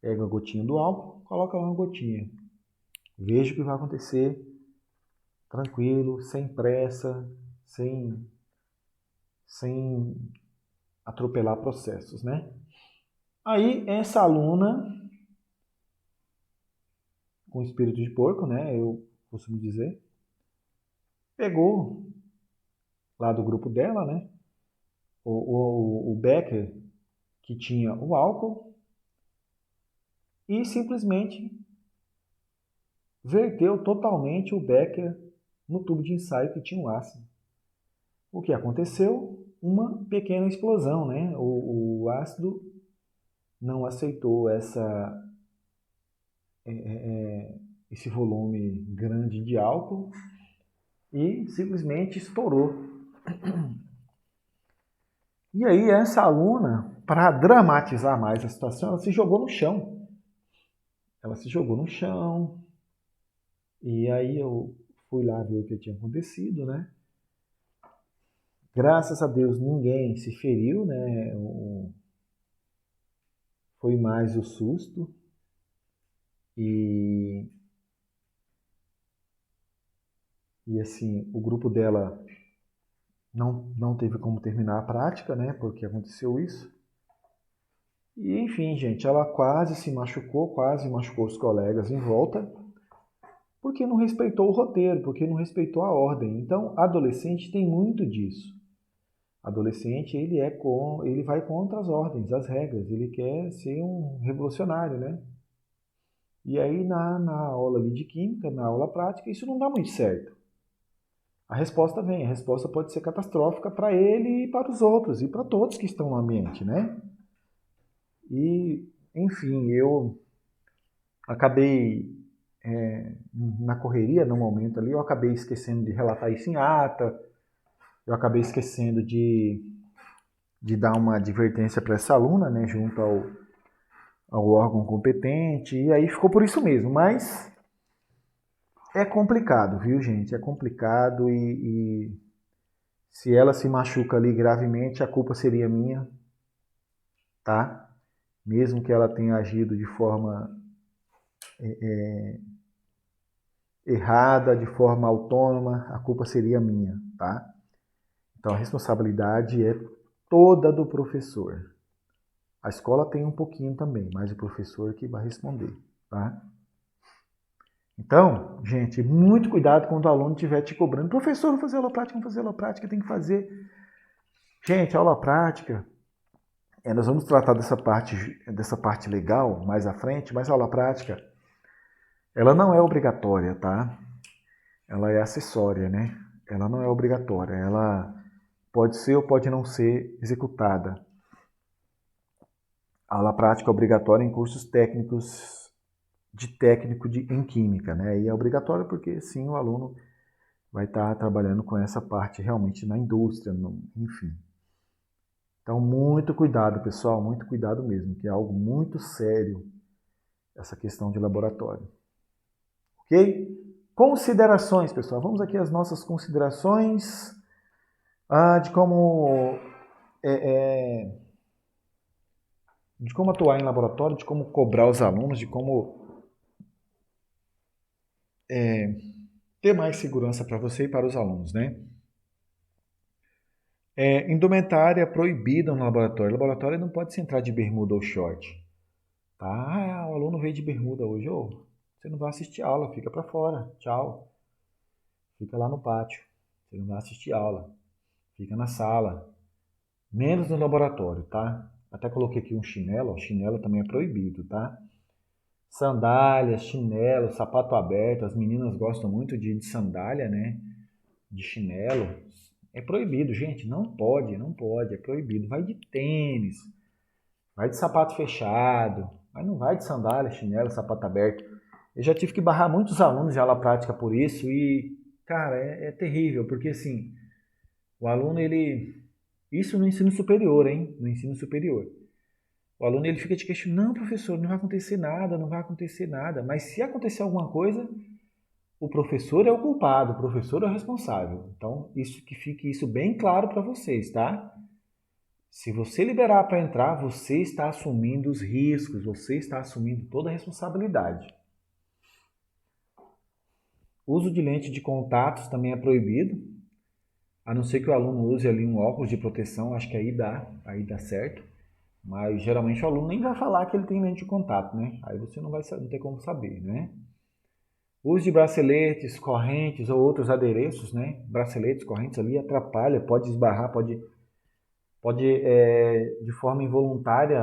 Speaker 1: Pega a gotinha do álcool, coloca lá uma gotinha. Veja o que vai acontecer, tranquilo, sem pressa, sem atropelar processos, né? Aí essa aluna, com espírito de porco, né? Eu costumo dizer, pegou lá do grupo dela, né? O becker que tinha o álcool e simplesmente verteu totalmente o becker no tubo de ensaio que tinha o ácido. O que aconteceu? Uma pequena explosão, né? O ácido não aceitou esse volume grande de álcool e simplesmente estourou. E aí essa aluna, para dramatizar mais a situação, ela se jogou no chão. Ela se jogou no chão, e aí eu fui lá ver o que tinha acontecido, né? Graças a Deus ninguém se feriu, né? Foi mais o susto. E assim, o grupo dela não teve como terminar a prática, né? Porque aconteceu isso. E enfim, gente, ela quase machucou os colegas em volta, porque não respeitou o roteiro, porque não respeitou a ordem. Então, adolescente tem muito disso. Adolescente, ele vai contra as ordens, as regras, ele quer ser um revolucionário, né? E aí na aula ali de química, na aula prática, isso não dá muito certo. A resposta pode ser catastrófica para ele e para os outros, e para todos que estão no ambiente, né? E, enfim, eu acabei, na correria, no momento ali, eu acabei esquecendo de relatar isso em ata, eu acabei esquecendo de dar uma advertência para essa aluna, né, junto ao órgão competente, e aí ficou por isso mesmo. Mas é complicado, viu, gente? É complicado e se ela se machuca ali gravemente, a culpa seria minha, tá? Mesmo que ela tenha agido de forma errada, de forma autônoma, a culpa seria minha, tá? Então a responsabilidade é toda do professor. A escola tem um pouquinho também, mas o professor que vai responder, tá? Então, gente, muito cuidado quando o aluno estiver te cobrando. Professor, vamos fazer aula prática, vamos fazer aula prática, tem que fazer. Gente, aula prática, nós vamos tratar dessa parte legal mais à frente, mas a aula prática, ela não é obrigatória, tá? Ela é acessória, né? Ela não é obrigatória, ela pode ser ou pode não ser executada. A aula prática é obrigatória em cursos técnicos em química, né? E é obrigatório porque sim, o aluno vai estar trabalhando com essa parte realmente na indústria, enfim. Então, muito cuidado, pessoal, muito cuidado mesmo, que é algo muito sério essa questão de laboratório. Ok? Considerações, pessoal. Vamos aqui às nossas considerações de como de como atuar em laboratório, de como cobrar os alunos, de como ter mais segurança para você e para os alunos, né? Indumentária proibida no laboratório. O laboratório não pode se entrar de bermuda ou short. Tá? O aluno veio de bermuda hoje. Você não vai assistir aula, fica para fora. Tchau. Fica lá no pátio. Você não vai assistir aula. Fica na sala. Menos no laboratório, tá? Até coloquei aqui um chinelo. O chinelo também é proibido, tá? Sandálias, chinelo, sapato aberto. As meninas gostam muito de sandália, né? De chinelo. É proibido, gente. Não pode, não pode. É proibido. Vai de tênis. Vai de sapato fechado. Mas não vai de sandália, chinelo, sapato aberto. Eu já tive que barrar muitos alunos de aula prática por isso e, cara, é terrível, porque assim, o aluno, ele... Isso no ensino superior, hein? No ensino superior. O aluno, ele fica te questionando, não, professor, não vai acontecer nada, não vai acontecer nada. Mas se acontecer alguma coisa, o professor é o culpado, o professor é o responsável. Então, isso que fique isso bem claro para vocês, tá? Se você liberar para entrar, você está assumindo os riscos, você está assumindo toda a responsabilidade. O uso de lente de contatos também é proibido, a não ser que o aluno use ali um óculos de proteção, acho que aí dá certo. Mas geralmente o aluno nem vai falar que ele tem lente de contato, né? Aí você não ter como saber, né? O uso de braceletes, correntes ou outros adereços, né? Braceletes, correntes ali atrapalha, pode esbarrar, pode de forma involuntária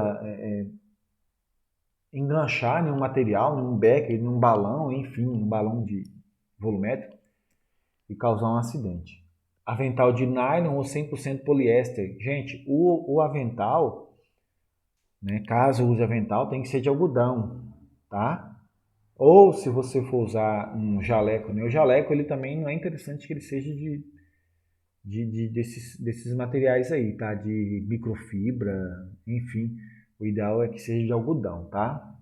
Speaker 1: enganchar em um material, em um becker, em um balão, enfim, um balão de volumétrico e causar um acidente. Avental de nylon ou 100% poliéster. Gente, o avental né? Caso use avental, tem que ser de algodão, tá? Ou se você for usar um jaleco, né? O jaleco ele também não é interessante que ele seja desses materiais aí, tá? De microfibra, enfim. O ideal é que seja de algodão, tá?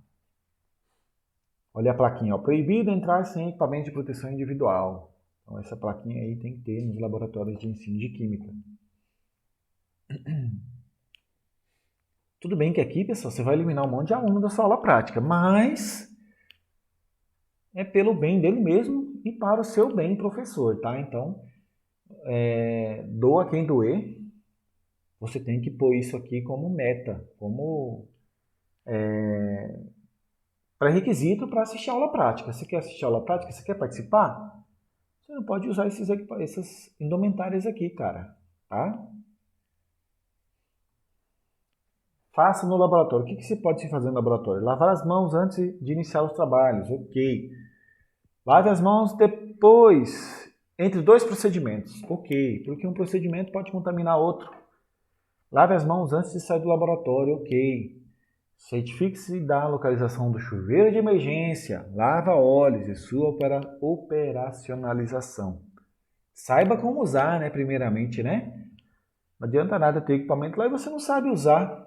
Speaker 1: Olha a plaquinha, ó. Proibido entrar sem equipamento de proteção individual. Então essa plaquinha aí tem que ter nos laboratórios de ensino de química. Tudo bem que aqui, pessoal, você vai eliminar um monte de aluno da sua aula prática, mas é pelo bem dele mesmo e para o seu bem, professor, tá? Então, doa quem doer, você tem que pôr isso aqui como meta, como pré-requisito para assistir a aula prática. Você quer assistir a aula prática? Você quer participar? Você não pode usar essas indumentárias aqui, cara, tá? Faça no laboratório. O que você pode fazer no laboratório? Lavar as mãos antes de iniciar os trabalhos, ok. Lave as mãos depois, entre dois procedimentos, ok. Porque um procedimento pode contaminar outro. Lave as mãos antes de sair do laboratório, ok. Certifique-se da localização do chuveiro de emergência, lava-óleos e sua operacionalização. Saiba como usar, né, primeiramente, né? Não adianta nada ter equipamento lá e você não sabe usar.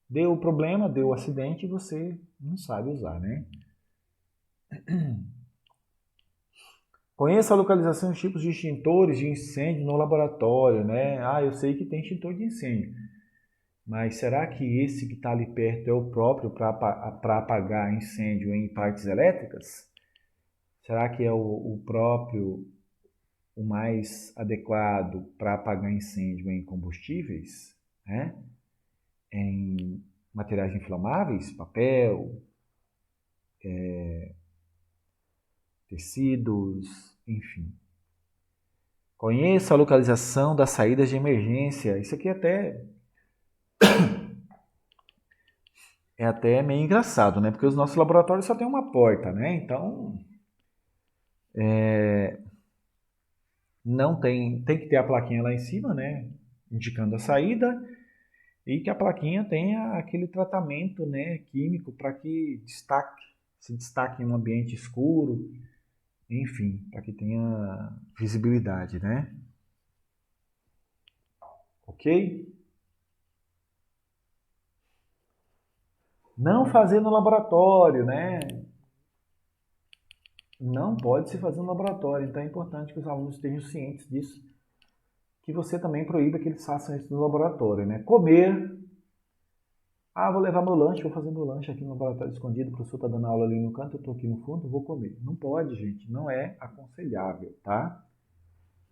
Speaker 1: Deu problema, deu acidente e você não sabe usar, né? Conheça a localização e os tipos de extintores de incêndio no laboratório, né? Ah, eu sei que tem extintor de incêndio, mas será que esse que está ali perto é o próprio para apagar incêndio em partes elétricas? Será que é o próprio, o mais adequado para apagar incêndio em combustíveis, né? Em materiais inflamáveis, papel, tecidos, enfim. Conheça a localização das saídas de emergência. Isso aqui é até meio engraçado, né? Porque os nossos laboratórios só tem uma porta, né? Então, não tem que ter a plaquinha lá em cima, né? Indicando a saída e que a plaquinha tenha aquele tratamento, né, químico para que se destaque em um ambiente escuro, enfim, para que tenha visibilidade, né? Ok? Não fazer no laboratório, né? Não pode se fazer no laboratório, então é importante que os alunos estejam cientes disso, que você também proíba que eles façam isso no laboratório, né? Comer. Ah, vou levar meu lanche, vou fazer meu lanche aqui no laboratório escondido, o professor está dando aula ali no canto, eu estou aqui no fundo, vou comer. Não pode, gente, não é aconselhável, tá?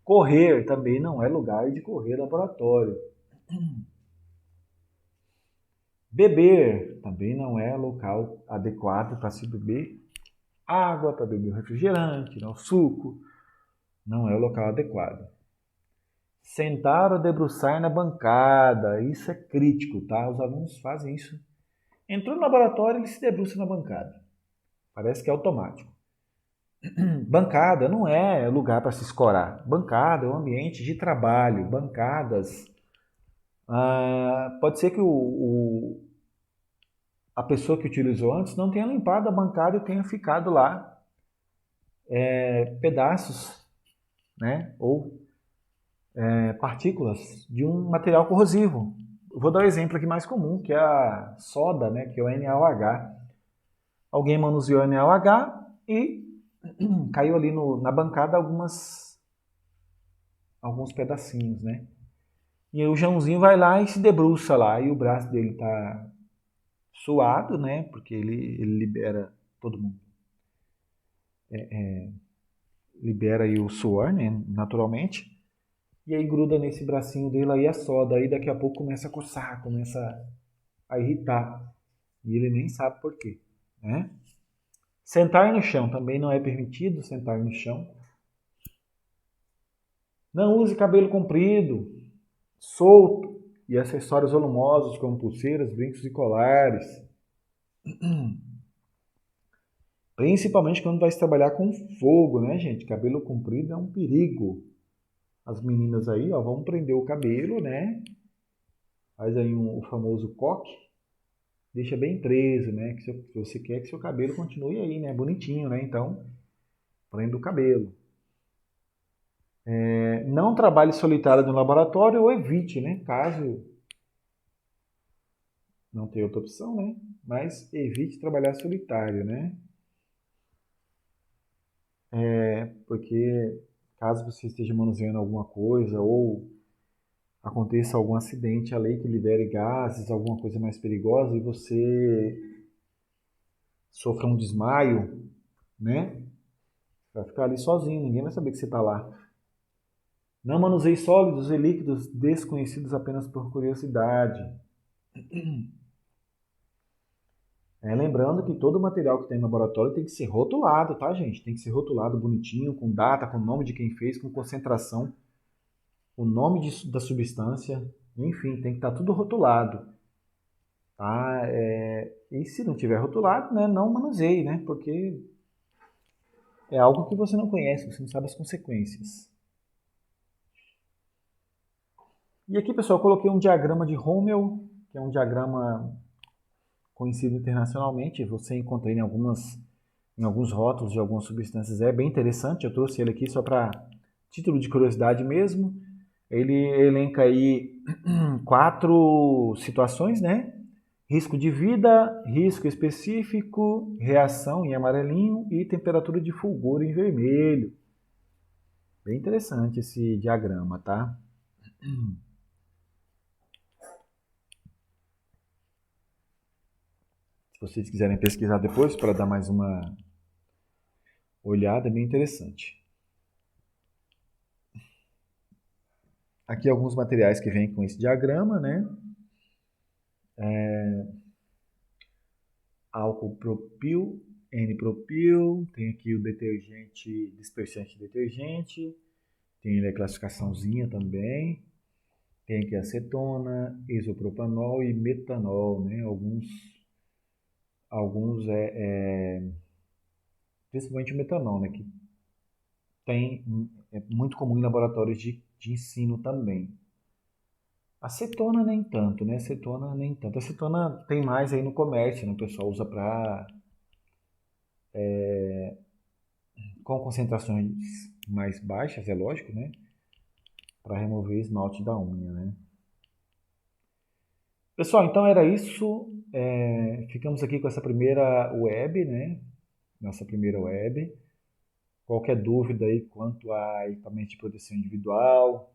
Speaker 1: Correr também não é lugar de correr laboratório. Beber também não é local adequado para se beber água, para beber refrigerante, não, suco, não é o local adequado. Sentar ou debruçar na bancada, isso é crítico, tá? Os alunos fazem isso. Entrou no laboratório, ele se debruça na bancada. Parece que é automático. Bancada não é lugar para se escorar. Bancada é um ambiente de trabalho. Bancadas. Pode ser que a pessoa que utilizou antes não tenha limpado a bancada e tenha ficado lá pedaços, né? Ou partículas de um material corrosivo. Eu vou dar um exemplo aqui mais comum, que é a soda, né? Que é o NaOH. Alguém manuseou o NaOH e caiu ali na bancada alguns pedacinhos, né? E aí o Joãozinho vai lá e se debruça lá, e o braço dele tá suado, né? Porque ele libera, todo mundo libera aí o suor, né? Naturalmente. E aí gruda nesse bracinho dele aí a soda, aí daqui a pouco começa a coçar, começa a irritar. E ele nem sabe por quê, né? Sentar no chão também não é permitido, sentar no chão. Não use cabelo comprido, solto e acessórios volumosos como pulseiras, brincos e colares. Principalmente quando vai se trabalhar com fogo, né, gente? Cabelo comprido é um perigo. As meninas aí, ó, vão prender o cabelo, né? Faz aí o famoso coque. deixa bem preso, né? Que você quer que seu cabelo continue aí, né? Bonitinho, né? Então, prenda o cabelo. Não trabalhe solitário no laboratório ou evite, né? Caso não tenha outra opção, né? Mas evite trabalhar solitário, né? Porque caso você esteja manuseando alguma coisa ou aconteça algum acidente, a lei que libere gases, alguma coisa mais perigosa e você sofra um desmaio, né? Vai ficar ali sozinho, ninguém vai saber que você está lá. Não manuseie sólidos e líquidos desconhecidos apenas por curiosidade. Lembrando que todo material que tem no laboratório tem que ser rotulado, tá, gente? Tem que ser rotulado bonitinho, com data, com nome de quem fez, com concentração, o nome da substância, enfim, tem que estar tudo rotulado, tá? E se não tiver rotulado, né, não manuseie, né? Porque é algo que você não conhece, você não sabe as consequências. E aqui, pessoal, eu coloquei um diagrama de Rommel, que é um diagrama conhecido internacionalmente. Você encontra em alguns rótulos de algumas substâncias. É bem interessante. Eu trouxe ele aqui só para título de curiosidade mesmo. Ele elenca aí 4 situações, né? Risco de vida, risco específico, reação em amarelinho e temperatura de fulgor em vermelho. Bem interessante esse diagrama, tá? Se vocês quiserem pesquisar depois para dar mais uma olhada, é bem interessante. Aqui alguns materiais que vêm com esse diagrama, né? Álcool propil, N-propil, tem aqui o detergente, dispersante de detergente, tem a classificaçãozinha também, tem aqui acetona, isopropanol e metanol, né? Alguns principalmente o metanol, né? Que é muito comum em laboratórios de ensino também. Acetona nem tanto, né? Acetona nem tanto. Acetona tem mais aí no comércio, né? O pessoal usa para com concentrações mais baixas, é lógico, né? Para remover esmalte da unha, né? Pessoal, então era isso. Ficamos aqui com essa primeira web, né? Nossa primeira web. Qualquer dúvida aí quanto a equipamento de proteção individual,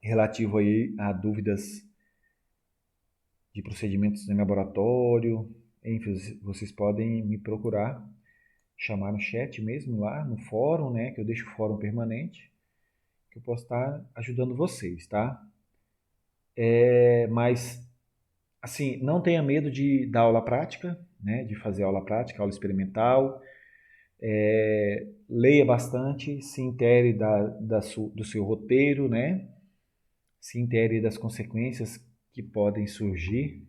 Speaker 1: relativo aí a dúvidas de procedimentos em laboratório, enfim, vocês podem me procurar, chamar no chat mesmo lá, no fórum, né? Que eu deixo o fórum permanente, que eu posso estar ajudando vocês, tá? Mas, assim, não tenha medo de dar aula prática, né? De fazer aula prática, aula experimental. Leia bastante, se intere do seu roteiro, né? Se intere das consequências que podem surgir,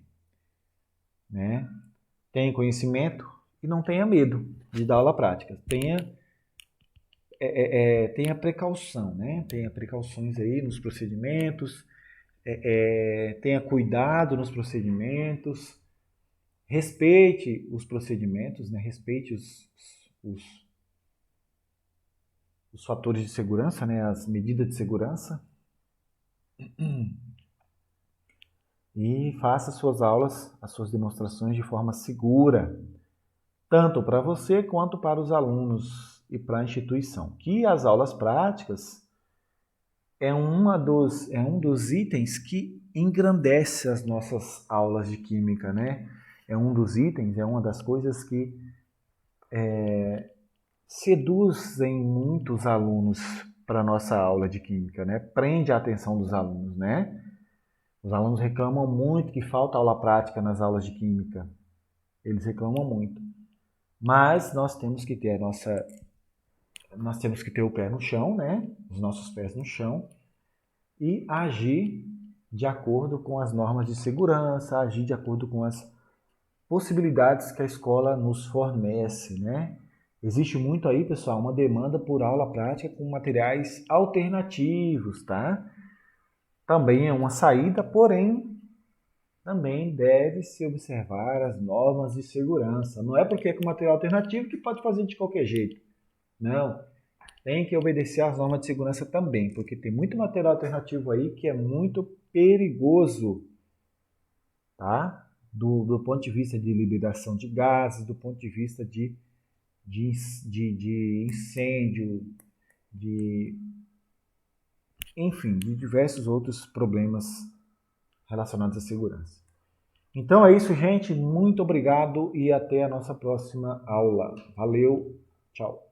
Speaker 1: né? Tenha conhecimento e não tenha medo de dar aula prática. Tenha precaução, né? Tenha precauções aí nos procedimentos, tenha cuidado nos procedimentos, respeite os procedimentos, né? Respeite os, os fatores de segurança, né? As medidas de segurança e faça suas aulas, as suas demonstrações de forma segura, tanto para você quanto para os alunos e para a instituição. Que as aulas práticas é um dos itens que engrandece as nossas aulas de química, né? É um dos itens, é uma das coisas que seduzem muitos alunos para a nossa aula de química, né? Prende a atenção dos alunos, né? Os alunos reclamam muito que falta aula prática nas aulas de química. Eles reclamam muito. Mas nós temos que ter o pé no chão, né? Os nossos pés no chão e agir de acordo com as normas de segurança, agir de acordo com as possibilidades que a escola nos fornece, né? Existe muito aí, pessoal, uma demanda por aula prática com materiais alternativos, tá? Também é uma saída, porém também deve-se observar as normas de segurança. Não é porque é com material alternativo que pode fazer de qualquer jeito. Não, tem que obedecer às normas de segurança também, porque tem muito material alternativo aí que é muito perigoso, tá? Do ponto de vista de liberação de gases, do ponto de vista de incêndio, de, enfim, de diversos outros problemas relacionados à segurança. Então é isso, gente. Muito obrigado e até a nossa próxima aula. Valeu, tchau.